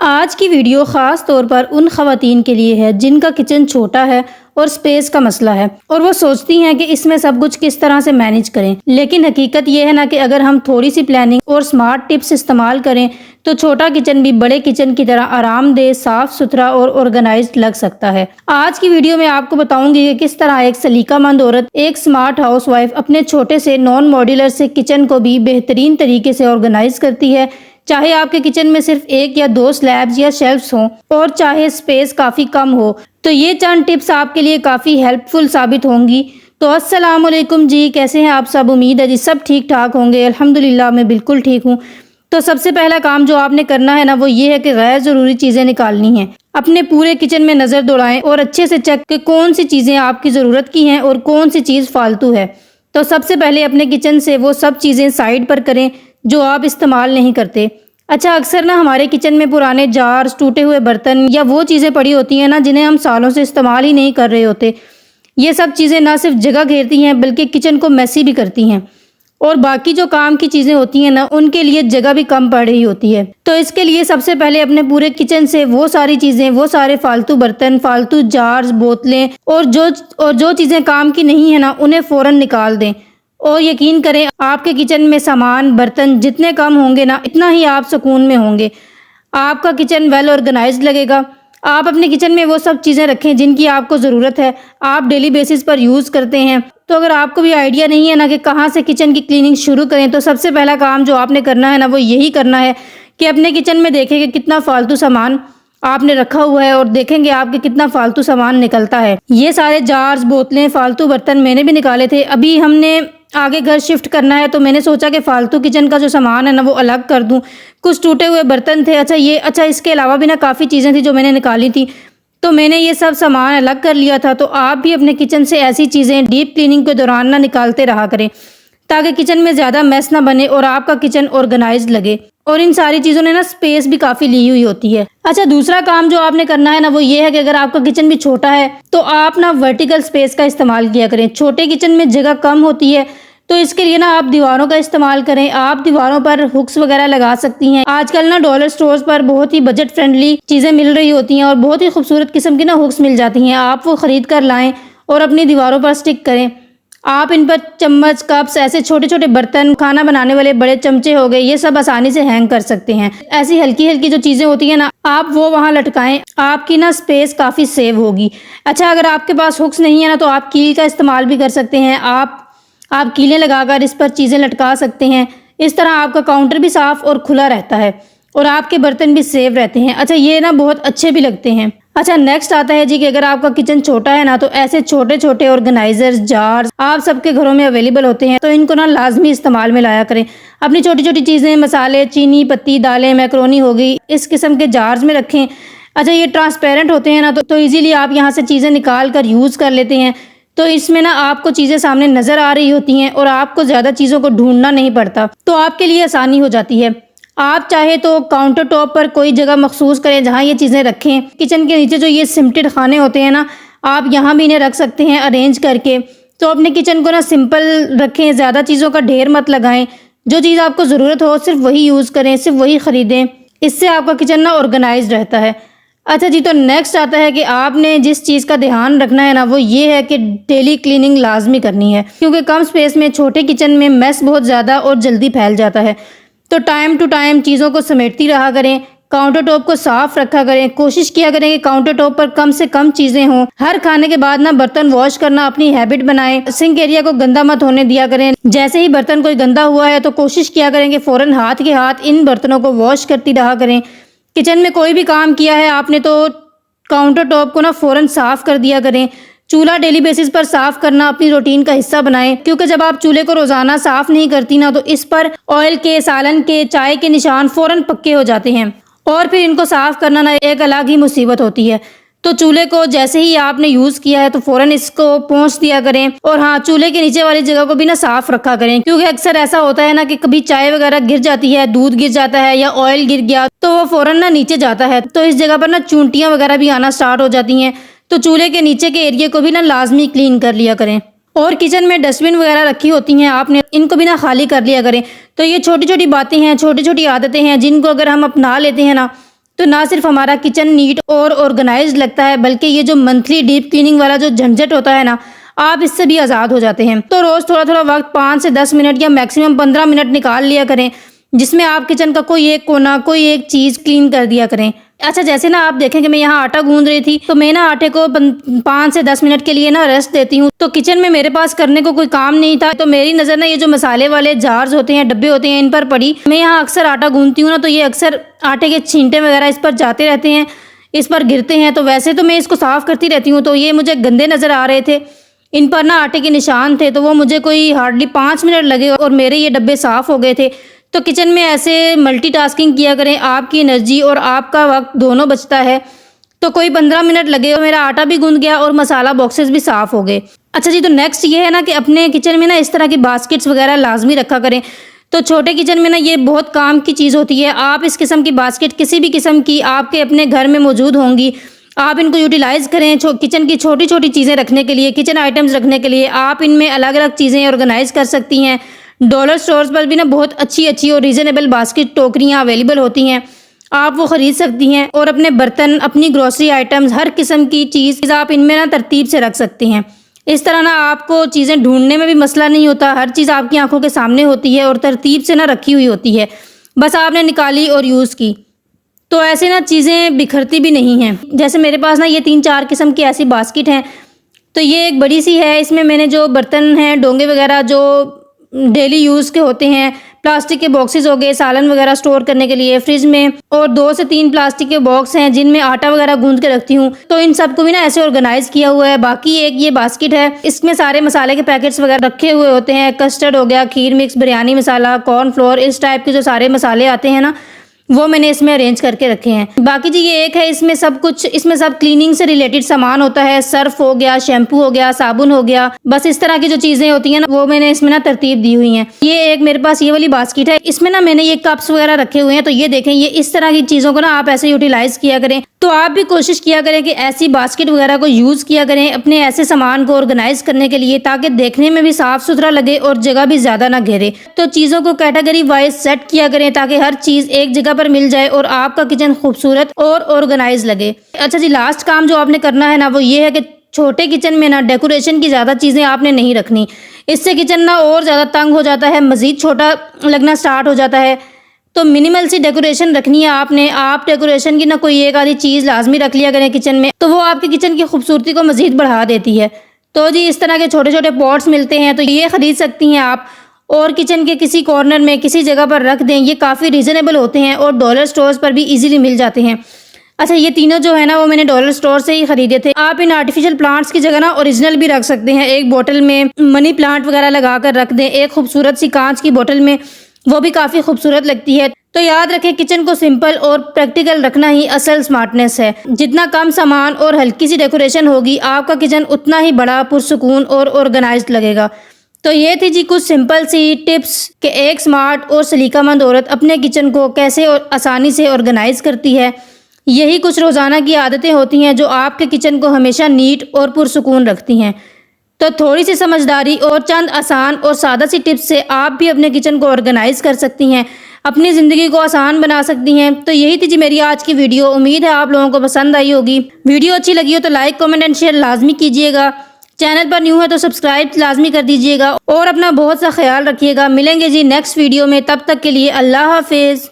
आज की वीडियो ख़ास तौर पर उन ख़वातीन के लिए है जिनका किचन छोटा है और स्पेस का मसला है और वो सोचती हैं कि इसमें सब कुछ किस तरह से मैनेज करें। लेकिन हकीकत ये है ना कि अगर हम थोड़ी सी प्लानिंग और स्मार्ट टिप्स इस्तेमाल करें तो छोटा किचन भी बड़े किचन की तरह आरामदेह, साफ सुथरा और ऑर्गेनाइज्ड लग सकता है। आज की वीडियो में आपको बताऊंगी कि किस तरह एक सलीकामंद औरत, एक स्मार्ट हाउसवाइफ अपने छोटे से नॉन मॉड्यूलर से किचन को भी बेहतरीन तरीके से ऑर्गेनाइज करती है, चाहे आपके किचन में सिर्फ एक या दो स्लैब्स या शेल्फ्स हों और चाहे स्पेस काफ़ी कम हो। तो ये चंद टिप्स आपके लिए काफ़ी हेल्पफुल साबित होंगी। तो अस्सलाम वालेकुम जी, कैसे हैं आप सब? उम्मीद है जी सब ठीक ठाक होंगे। अल्हम्दुलिल्लाह मैं बिल्कुल ठीक हूँ। तो सबसे पहला काम जो आपने करना है ना वो ये है कि गैर ज़रूरी चीज़ें निकालनी हैं। अपने पूरे किचन में नज़र दौड़ाएं और अच्छे से चेक कि कौन सी चीज़ें आपकी ज़रूरत की हैं और कौन सी चीज़ फालतू है। तो सबसे पहले अपने किचन से वो सब चीज़ें साइड पर करें जो आप इस्तेमाल नहीं करते। अच्छा, अक्सर ना हमारे किचन में पुराने जार्स, टूटे हुए बर्तन या वो चीज़ें पड़ी होती हैं ना जिन्हें हम सालों से इस्तेमाल ही नहीं कर रहे होते। ये सब चीज़ें ना सिर्फ जगह घेरती हैं बल्कि किचन को मैसी भी करती हैं और बाकी जो काम की चीज़ें होती हैं ना उनके लिए जगह भी कम पड़ रही होती है। तो इसके लिए सबसे पहले अपने पूरे किचन से वो सारी चीज़ें, वो सारे फालतू बर्तन, फालतू जार्स, बोतलें और जो चीज़ें काम की नहीं है ना उन्हें फ़ौरन निकाल दें। और यकीन करें, आपके किचन में सामान, बर्तन जितने कम होंगे ना इतना ही आप सुकून में होंगे। आपका किचन वेल ऑर्गेनाइज्ड लगेगा। आप अपने किचन में वो सब चीज़ें रखें जिनकी आपको ज़रूरत है, आप डेली बेसिस पर यूज़ करते हैं। तो अगर आपको भी आइडिया नहीं है ना कि कहाँ से किचन की क्लीनिंग शुरू करें, तो सबसे पहला काम जो आपने करना है ना वो यही करना है कि अपने किचन में देखें कि कितना फालतू सामान आपने रखा हुआ है और देखेंगे आपके कितना फालतू सामान निकलता है। ये सारे जार्स, बोतलें, फालतू बर्तन मैंने भी निकाले थे। अभी हमने आगे घर शिफ्ट करना है तो मैंने सोचा कि फालतू किचन का जो सामान है ना वो अलग कर दूं। कुछ टूटे हुए बर्तन थे। अच्छा इसके अलावा भी ना काफ़ी चीज़ें थी जो मैंने निकाली थी, तो मैंने ये सब सामान अलग कर लिया था। तो आप भी अपने किचन से ऐसी चीज़ें डीप क्लीनिंग के दौरान ना निकालते रहा करें ताकि किचन में ज़्यादा मैस ना बने और आपका किचन ऑर्गेनाइज्ड लगे। और इन सारी चीज़ों ने ना स्पेस भी काफ़ी ली हुई होती है। अच्छा, दूसरा काम जो आपने करना है ना वो ये है कि अगर आपका किचन भी छोटा है तो आप ना वर्टिकल स्पेस का इस्तेमाल किया करें। छोटे किचन में जगह कम होती है तो इसके लिए ना आप दीवारों का इस्तेमाल करें। आप दीवारों पर हुक्स वगैरह लगा सकती हैं। आजकल ना डॉलर स्टोर्स पर बहुत ही बजट फ्रेंडली चीज़ें मिल रही होती हैं और बहुत ही खूबसूरत किस्म की ना हुक्स मिल जाती हैं। आप वो ख़रीद कर लाएं और अपनी दीवारों पर स्टिक करें। आप इन पर चम्मच, कप्स, ऐसे छोटे छोटे बर्तन, खाना बनाने वाले बड़े चमचे हो गए, ये सब आसानी से हैंग कर सकते हैं। ऐसी हल्की हल्की जो चीज़ें होती हैं ना आप वो वहाँ लटकाएं, आपकी ना स्पेस काफ़ी सेव होगी। अच्छा, अगर आपके पास हुक्स नहीं है ना तो आप कील का इस्तेमाल भी कर सकते हैं। आप कीलें लगाकर इस पर चीज़ें लटका सकते हैं। इस तरह आपका काउंटर भी साफ़ और खुला रहता है और आपके बर्तन भी सेव रहते हैं। अच्छा, ये ना बहुत अच्छे भी लगते हैं। अच्छा, नेक्स्ट आता है जी कि अगर आपका किचन छोटा है ना तो ऐसे छोटे छोटे ऑर्गेनाइजर्स, जार्स आप सबके घरों में अवेलेबल होते हैं, तो इनको ना लाजमी इस्तेमाल में लाया करें। अपनी छोटी छोटी चीज़ें, मसाले, चीनी पत्ती, दालें, मैक्रोनी हो गई, इस किस्म के जार्स में रखें। अच्छा, ये ट्रांसपेरेंट होते हैं ना तो ईजिली आप यहाँ से चीज़ें निकाल कर यूज़ कर लेते हैं। तो इसमें ना आपको चीज़ें सामने नज़र आ रही होती हैं और आपको ज़्यादा चीज़ों को ढूंढना नहीं पड़ता, तो आपके लिए आसानी हो जाती है। आप चाहे तो काउंटर टॉप पर कोई जगह मखसूस करें जहाँ ये चीज़ें रखें। किचन के नीचे जो ये सिमटेड खाने होते हैं ना आप यहाँ भी इन्हें रख सकते हैं अरेंज करके। तो अपने किचन को ना सिंपल रखें, ज़्यादा चीज़ों का ढेर मत लगाएं। जो चीज़ आपको ज़रूरत हो सिर्फ वही यूज़ करें, सिर्फ वही ख़रीदें। इससे आपका किचन ना ऑर्गेनाइज रहता है। अच्छा जी, तो नेक्स्ट आता है कि आपने जिस चीज़ का ध्यान रखना है ना वो ये है कि डेली क्लीनिंग लाजमी करनी है, क्योंकि कम स्पेस में छोटे किचन में मैस बहुत ज़्यादा और जल्दी फैल जाता है। तो टाइम टू टाइम चीज़ों को समेटती रहा करें। काउंटर टॉप को साफ रखा करें। कोशिश किया करें कि काउंटर टॉप पर कम से कम चीज़ें हों। हर खाने के बाद ना बर्तन वॉश करना अपनी हैबिट बनाएं। सिंक एरिया को गंदा मत होने दिया करें। जैसे ही बर्तन कोई गंदा हुआ है तो कोशिश किया करें कि फ़ौरन हाथ के हाथ इन बर्तनों को वॉश करती रहा करें। किचन में कोई भी काम किया है आपने तो काउंटर टॉप को ना फ़ौरन साफ़ कर दिया करें। चूल्हा डेली बेसिस पर साफ करना अपनी रूटीन का हिस्सा बनाएं, क्योंकि जब आप चूल्हे को रोजाना साफ नहीं करती ना तो इस पर ऑयल के, सालन के, चाय के निशान फौरन पक्के हो जाते हैं और फिर इनको साफ करना ना एक अलग ही मुसीबत होती है। तो चूल्हे को जैसे ही आपने यूज़ किया है तो फ़ौरन इसको पोंछ दिया करें। और हाँ, चूल्हे के नीचे वाली जगह को भी ना साफ रखा करें, क्योंकि अक्सर ऐसा होता है ना कि कभी चाय वगैरह गिर जाती है, दूध गिर जाता है या ऑयल गिर गया तो वो फ़ौरन ना नीचे जाता है, तो इस जगह पर ना चूंटियाँ वगैरह भी आना स्टार्ट हो जाती हैं। तो चूल्हे के नीचे के एरिया को भी ना लाजमी क्लीन कर लिया करें। और किचन में डस्टबिन वगैरह रखी होती हैं आपने, इनको भी ना खाली कर लिया करें। तो ये छोटी छोटी बातें हैं, छोटी छोटी आदतें हैं जिनको अगर हम अपना लेते हैं ना तो ना सिर्फ हमारा किचन नीट और ऑर्गेनाइज्ड लगता है, बल्कि ये जो मंथली डीप क्लीनिंग वाला जो झंझट होता है ना, आप इससे भी आज़ाद हो जाते हैं। तो रोज़ थोड़ा थोड़ा वक्त 5 से 10 मिनट या मैक्सिमम 15 मिनट निकाल लिया करें, जिसमें आप किचन का कोई एक कोना, कोई एक चीज़ क्लीन कर दिया करें। अच्छा, जैसे ना आप देखें कि मैं यहाँ आटा गूंद रही थी, तो मैं ना आटे को 5 से 10 मिनट के लिए ना रेस्ट देती हूँ। तो किचन में मेरे पास करने को कोई काम नहीं था, तो मेरी नज़र ना ये जो मसाले वाले जार्स होते हैं, डब्बे होते हैं, इन पर पड़ी। मैं यहाँ अक्सर आटा गूंदती हूँ ना, तो ये अक्सर आटे के छींटे वगैरह इस पर जाते रहते हैं, इस पर गिरते हैं। तो वैसे तो मैं इसको साफ़ करती रहती हूँ, तो ये मुझे गंदे नज़र आ रहे थे, इन पर ना आटे के निशान थे। तो वो मुझे कोई हार्डली 5 मिनट लगे और मेरे ये डब्बे साफ़ हो गए थे। तो किचन में ऐसे मल्टीटास्किंग किया करें, आपकी एनर्जी और आपका वक्त दोनों बचता है। तो कोई 15 मिनट लगे और मेरा आटा भी गूंद गया और मसाला बॉक्सेस भी साफ़ हो गए। अच्छा जी, तो नेक्स्ट ये है ना कि अपने किचन में ना इस तरह की बास्केट्स वगैरह लाजमी रखा करें। तो छोटे किचन में ना ये बहुत काम की चीज़ होती है। आप इस किस्म की बास्केट किसी भी किस्म की आपके अपने घर में मौजूद होंगी, आप इनको यूटिलाइज़ करें। किचन की छोटी छोटी चीज़ें रखने के लिए, किचन आइटम्स रखने के लिए आप इनमें अलग अलग चीज़ें ऑर्गेनाइज़ कर सकती हैं। डॉलर स्टोर्स पर भी ना बहुत अच्छी अच्छी और रीज़नेबल बास्केट टोकरियाँ अवेलेबल होती हैं, आप वो ख़रीद सकती हैं। और अपने बर्तन, अपनी ग्रोसरी आइटम्स, हर किस्म की चीज़ आप इनमें ना तरतीब से रख सकती हैं। इस तरह ना आपको चीज़ें ढूंढने में भी मसला नहीं होता, हर चीज़ आपकी आंखों के सामने होती है और तरतीब से ना रखी हुई होती है, बस आपने निकाली और यूज़ की। तो ऐसे ना चीज़ें बिखरती भी नहीं हैं। जैसे मेरे पास ना ये 3-4 किस्म की ऐसी बास्केट हैं। तो ये एक बड़ी सी है, इसमें मैंने जो बर्तन हैं, डोंगे वगैरह जो डेली यूज़ के होते हैं, प्लास्टिक के बॉक्सेस हो गए सालन वगैरह स्टोर करने के लिए फ्रिज में, और 2 से 3 प्लास्टिक के बॉक्स हैं जिनमें आटा वगैरह गूंद के रखती हूँ। तो इन सबको भी ना ऐसे ऑर्गेनाइज किया हुआ है। बाकी एक ये बास्केट है, इसमें सारे मसाले के पैकेट्स वगैरह रखे हुए होते हैं। कस्टर्ड हो गया, खीर मिक्स, बिरयानी मसाला, कॉर्नफ्लोर, इस टाइप के जो सारे मसाले आते हैं ना, वो मैंने इसमें अरेंज करके रखे हैं। बाकी जी ये एक है, इसमें सब कुछ, इसमें सब क्लीनिंग से रिलेटेड सामान होता है। सर्फ हो गया, शैम्पू हो गया, साबुन हो गया, बस इस तरह की जो चीज़ें होती हैं ना, वो मैंने इसमें ना तरतीब दी हुई हैं। ये एक मेरे पास ये वाली बास्केट है, इसमें ना मैंने ये कप्स वगैरह रखे हुए हैं। तो ये देखें, ये इस तरह की चीज़ों को ना आप ऐसे यूटिलाइज किया करें। तो आप भी कोशिश किया करें कि ऐसी बास्केट वगैरह को यूज़ किया करें अपने ऐसे सामान को ऑर्गेनाइज करने के लिए, ताकि देखने में भी साफ़ सुथरा लगे और जगह भी ज़्यादा ना घेरे। तो चीज़ों को कैटेगरी वाइज सेट किया करें ताकि हर चीज़ एक जगह पर मिल जाए और आपका किचन खूबसूरत और ऑर्गेनाइज लगे। अच्छा जी, लास्ट काम जो आपने करना है ना, वो ये है कि छोटे किचन में ना डेकोरेशन की ज़्यादा चीज़ें आपने नहीं रखनी। इससे किचन ना और ज़्यादा तंग हो जाता है, मज़ीद छोटा लगना स्टार्ट हो जाता है। तो मिनिमल सी डेकोरेशन रखनी है आपने। आप डेकोरेशन की ना कोई एक आधी चीज़ लाजमी रख लिया करें किचन में, तो वो आपके किचन की खूबसूरती को मज़ीद बढ़ा देती है। तो जी इस तरह के छोटे छोटे पॉट्स मिलते हैं, तो ये ख़रीद सकती हैं आप और किचन के किसी कॉर्नर में किसी जगह पर रख दें। ये काफ़ी रीज़नेबल होते हैं और डॉलर स्टोर्स पर भी ईज़िली मिल जाते हैं। अच्छा, ये तीनों जो है ना, वो मैंने डॉलर स्टोर से ही ख़रीदे थे। आप इन आर्टिफिशियल प्लांट्स की जगह ना ओरिजिनल भी रख सकते हैं। एक बोतल में मनी प्लांट वगैरह लगा कर रख दें, एक खूबसूरत सी कांच की बोतल में, वो भी काफ़ी खूबसूरत लगती है। तो याद रखें, किचन को सिंपल और प्रैक्टिकल रखना ही असल स्मार्टनेस है। जितना कम सामान और हल्की सी डेकोरेशन होगी, आपका किचन उतना ही बड़ा, पुरसुकून और ऑर्गेनाइज्ड लगेगा। तो ये थी जी कुछ सिंपल सी टिप्स कि एक स्मार्ट और सलीकामंद औरत अपने किचन को कैसे और आसानी से ऑर्गेनाइज करती है। यही कुछ रोज़ाना की आदतें होती हैं जो आपके किचन को हमेशा नीट और पुरसुकून रखती हैं। तो थोड़ी सी समझदारी और चंद आसान और सादा सी टिप्स से आप भी अपने किचन को ऑर्गेनाइज कर सकती हैं, अपनी ज़िंदगी को आसान बना सकती हैं। तो यही थी जी मेरी आज की वीडियो। उम्मीद है आप लोगों को पसंद आई होगी। वीडियो अच्छी लगी हो तो लाइक, कमेंट एंड शेयर लाजमी कीजिएगा। चैनल पर न्यू है तो सब्सक्राइब लाजमी कर दीजिएगा और अपना बहुत सा ख्याल रखिएगा। मिलेंगे जी नेक्स्ट वीडियो में, तब तक के लिए अल्लाह हाफिज़।